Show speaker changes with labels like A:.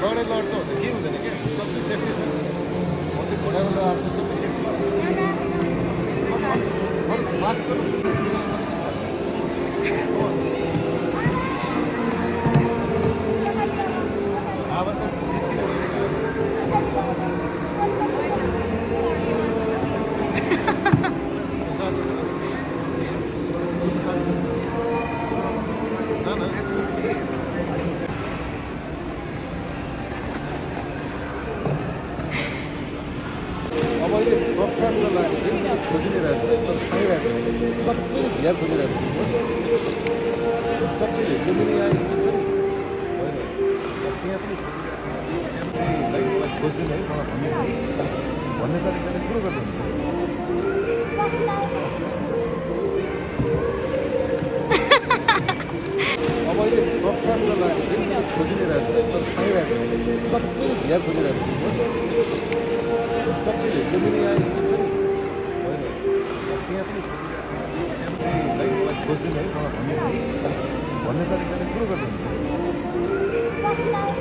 A: घोडाले लड्छ भने के हुँदैन क्या सबै सेफ्टी छ म त्यो घोडामा लगाएको छ सबै सेफ्टी फास्ट अब त जिस्किने अब अहिले प्रस्थानको लागि चाहिँ खोजिरहेको छ तर पाइरहेको छ सबै भिया खोजिरहेको छ सबैले कुनै आएको छ नि होइन त्यहाँ पनि खोजिरहेको छ चाहिँ दाइ मलाई खोजिदिनु है मलाई भन्नु है भन्ने तरिकाले कुरो गर्दा हुन्छ अब अहिले प्रस्थानको लागि चाहिँ खोजिरहेको छ तर पाइरहेको छ सबै भिया खोजिरहेको छ सबैले कुनै आएको छ नि होइन त्यहाँ पनि खोजिरहेको छ चाहिँ दाइ मलाई खोजिदिनु है मलाई भन्नु है भन्ने तरिकाले कुरो गर्दा हुन्छ